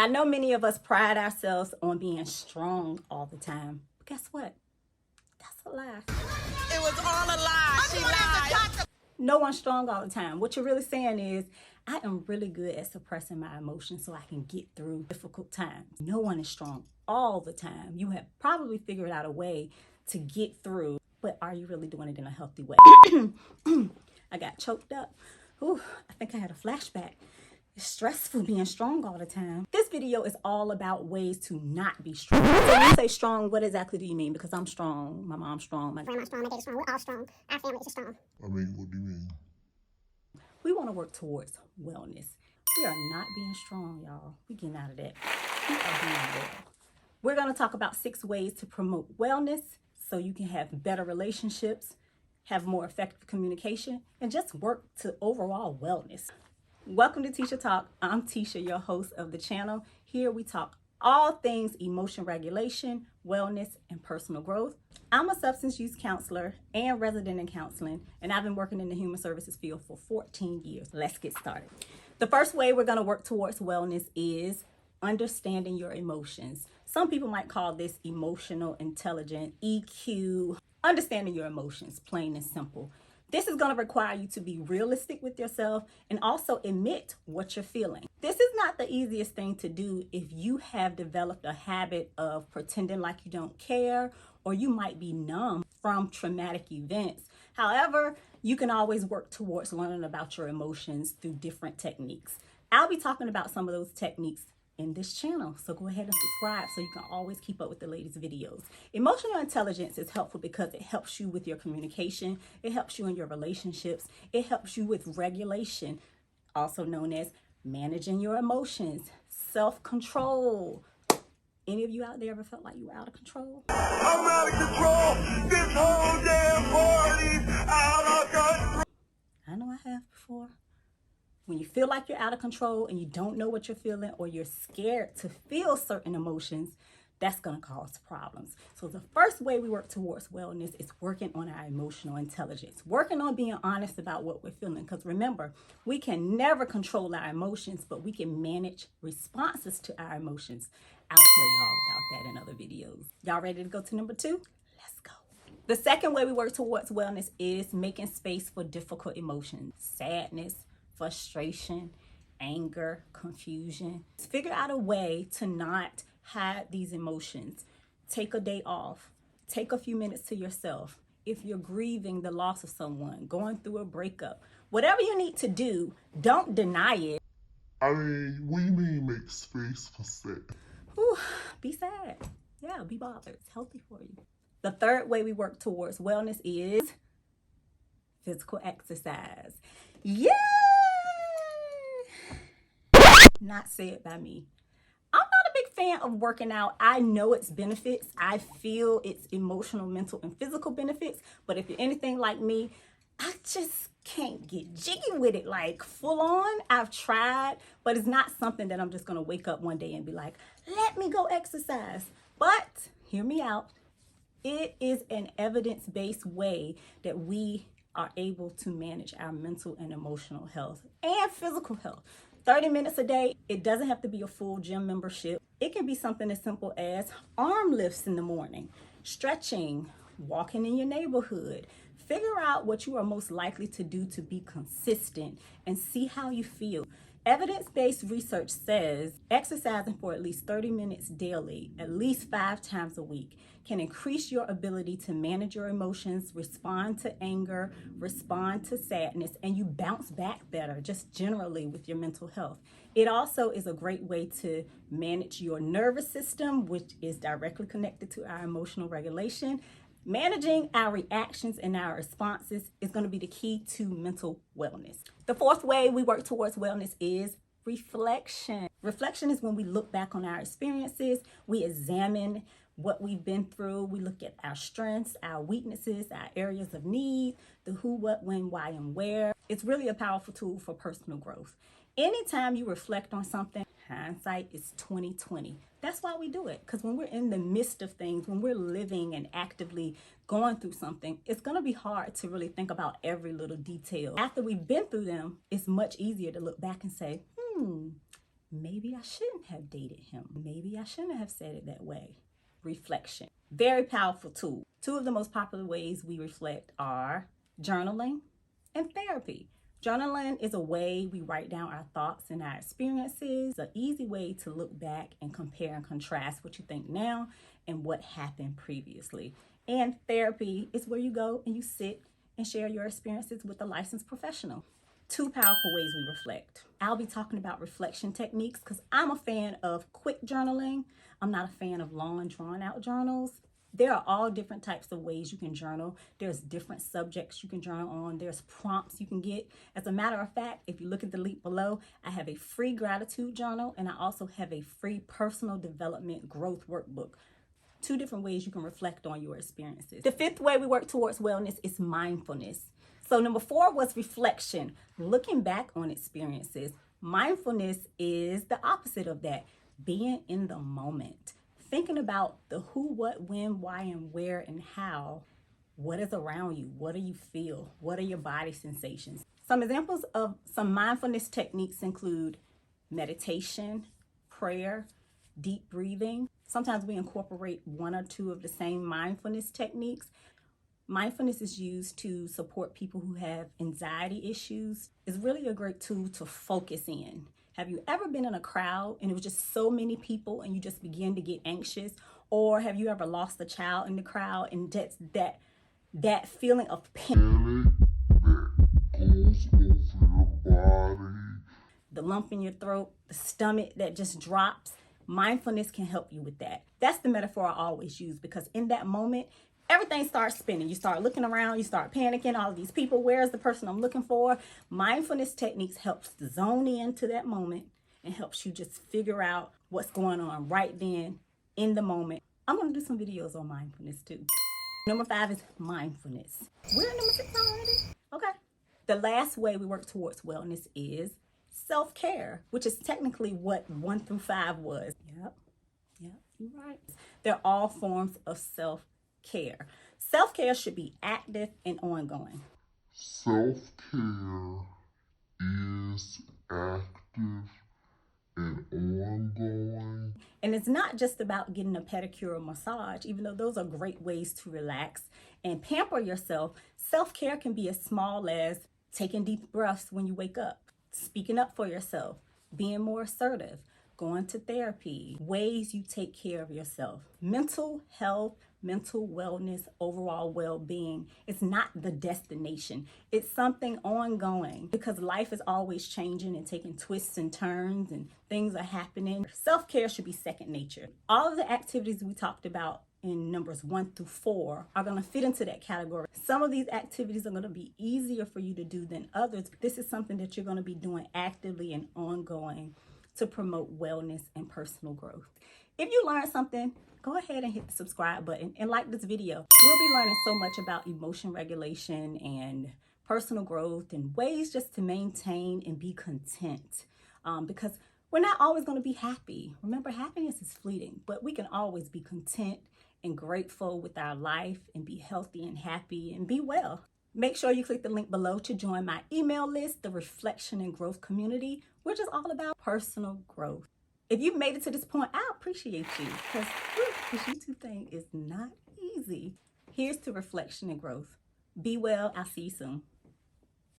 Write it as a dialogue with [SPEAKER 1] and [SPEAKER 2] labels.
[SPEAKER 1] I know many of us pride ourselves on being strong all the time. But guess what? That's a lie.
[SPEAKER 2] It was all a lie. She lied.
[SPEAKER 1] No one's strong all the time. What you're really saying is, I am really good at suppressing my emotions so I can get through difficult times. No one is strong all the time. You have probably figured out a way to get through, but are you really doing it in a healthy way? I got choked up. Ooh, I think I had a flashback. It's stressful being strong all the time. This video is all about ways to not be strong. So when you say strong, what exactly do you mean? Because I'm strong, my mom's strong, my
[SPEAKER 3] grandma's strong, my dad's strong, we're all strong. Our family is strong.
[SPEAKER 4] I mean, what do you mean?
[SPEAKER 1] We want to work towards wellness. We are not being strong, y'all. We're getting out of that. We are being well. We're going to talk about 6 ways to promote wellness so you can have better relationships, have more effective communication, and just work to overall wellness. Welcome to Tisha Talk. I'm Tisha, your host of the channel. Here we talk all things emotion regulation, wellness, and personal growth. I'm a substance use counselor and resident in counseling, and I've been working in the human services field for 14 years. Let's get started. The first way we're going to work towards wellness is understanding your emotions. Some people might call this emotional intelligence, EQ. Understanding your emotions, plain and simple. This is going to require you to be realistic with yourself and also admit what you're feeling. This is not the easiest thing to do if you have developed a habit of pretending like you don't care, or you might be numb from traumatic events. However, you can always work towards learning about your emotions through different techniques. I'll be talking about some of those techniques in this channel, so go ahead and subscribe so you can always keep up with the latest videos. Emotional intelligence is helpful because it helps you with your communication, it helps you in your relationships, it helps you with regulation, also known as managing your emotions, self-control. Any of you out there ever felt like you were out of control?
[SPEAKER 4] I'm out of control. This whole damn party's out of control.
[SPEAKER 1] I know I have before. When you feel like you're out of control and you don't know what you're feeling, or you're scared to feel certain emotions, that's going to cause problems. So the first way we work towards wellness is working on our emotional intelligence, working on being honest about what we're feeling. Because remember, we can never control our emotions, but we can manage responses to our emotions. I'll tell y'all about that in other videos. Y'all ready to go to number 2? Let's go. The second way we work towards wellness is making space for difficult emotions, sadness, frustration, anger, confusion. Figure out a way to not hide these emotions. Take a day off. Take a few minutes to yourself. If you're grieving the loss of someone, going through a breakup, whatever you need to do, don't deny it.
[SPEAKER 4] I mean, what do you mean make space for sad?
[SPEAKER 1] Whew, be sad. Yeah, be bothered. It's healthy for you. The third way we work towards wellness is physical exercise. Yeah! Not said by me. I'm not a big fan of working out. I know its benefits. I feel its emotional, mental, and physical benefits. But if you're anything like me, I just can't get jiggy with it, like full on. I've tried, but it's not something that I'm just going to wake up one day and be like, let me go exercise. But hear me out. It is an evidence-based way that we are able to manage our mental and emotional health and physical health. 30 minutes a day. It doesn't have to be a full gym membership. It can be something as simple as arm lifts in the morning, stretching, walking in your neighborhood. Figure out what you are most likely to do to be consistent and see how you feel. Evidence-based research says exercising for at least 30 minutes daily, at least 5 times a week, can increase your ability to manage your emotions, respond to anger, respond to sadness, and you bounce back better, just generally with your mental health. It also is a great way to manage your nervous system, which is directly connected to our emotional regulation. Managing our reactions and our responses is going to be the key to mental wellness. The fourth way we work towards wellness is reflection. Reflection is when we look back on our experiences, we examine what we've been through, we look at our strengths, our weaknesses, our areas of need, the who, what, when, why, and where. It's really a powerful tool for personal growth. Anytime you reflect on something, hindsight is 20/20. That's why we do it, because when we're in the midst of things, when we're living and actively going through something, it's going to be hard to really think about every little detail. After we've been through them, it's much easier to look back and say, maybe I shouldn't have dated him. Maybe I shouldn't have said it that way. Reflection. Very powerful tool. Two of the most popular ways we reflect are journaling and therapy. Journaling is a way we write down our thoughts and our experiences. It's an easy way to look back and compare and contrast what you think now and what happened previously. And therapy is where you go and you sit and share your experiences with a licensed professional. Two powerful ways we reflect. I'll be talking about reflection techniques because I'm a fan of quick journaling. I'm not a fan of long, drawn out journals. There are all different types of ways you can journal. There's different subjects you can journal on. There's prompts you can get. As a matter of fact, if you look at the link below, I have a free gratitude journal and I also have a free personal development growth workbook. Two different ways you can reflect on your experiences. The fifth way we work towards wellness is mindfulness. So number 4 was reflection, looking back on experiences. Mindfulness is the opposite of that, being in the moment. Thinking about the who, what, when, why, and where, and how. What is around you? What do you feel? What are your body sensations? Some examples of some mindfulness techniques include meditation, prayer, deep breathing. Sometimes we incorporate one or two of the same mindfulness techniques. Mindfulness is used to support people who have anxiety issues. It's really a great tool to focus in. Have you ever been in a crowd and it was just so many people and you just begin to get anxious? Or have you ever lost a child in the crowd and that's that feeling of pain,
[SPEAKER 4] Goes over your body.
[SPEAKER 1] the lump in your throat, the stomach that just drops? Mindfulness can help you with that. That's the metaphor I always use because in that moment, everything starts spinning. You start looking around, you start panicking, all of these people, where's the person I'm looking for? Mindfulness techniques helps to zone into that moment and helps you just figure out what's going on right then in the moment. I'm gonna do some videos on mindfulness too. Number 5 is mindfulness. We're at number 6 already? Okay. The last way we work towards wellness is self-care, which is technically what 1 through 5 was. Yep, you're right. They're all forms of self-care. Self-care should be active and ongoing.
[SPEAKER 4] Self-care is active and ongoing.
[SPEAKER 1] And it's not just about getting a pedicure or massage, even though those are great ways to relax and pamper yourself. Self-care can be as small as taking deep breaths when you wake up, speaking up for yourself, being more assertive, going to therapy, ways you take care of yourself. Mental health, mental wellness, overall well-being is not the destination. It's something ongoing because life is always changing and taking twists and turns and things are happening. Self-care should be second nature. All of the activities we talked about in numbers 1 through 4 are going to fit into that category. Some of these activities are going to be easier for you to do than others. This is something that you're going to be doing actively and ongoing to promote wellness and personal growth. If you learned something, go ahead and hit the subscribe button and like this video. We'll be learning so much about emotion regulation and personal growth and ways just to maintain and be content because we're not always going to be happy. Remember, happiness is fleeting, but we can always be content and grateful with our life and be healthy and happy and be well. Make sure you click the link below to join my email list, the Reflection and Growth Community, which is all about personal growth. If you've made it to this point, I appreciate you because this YouTube thing is not easy. Here's to reflection and growth. Be well. I'll see you soon.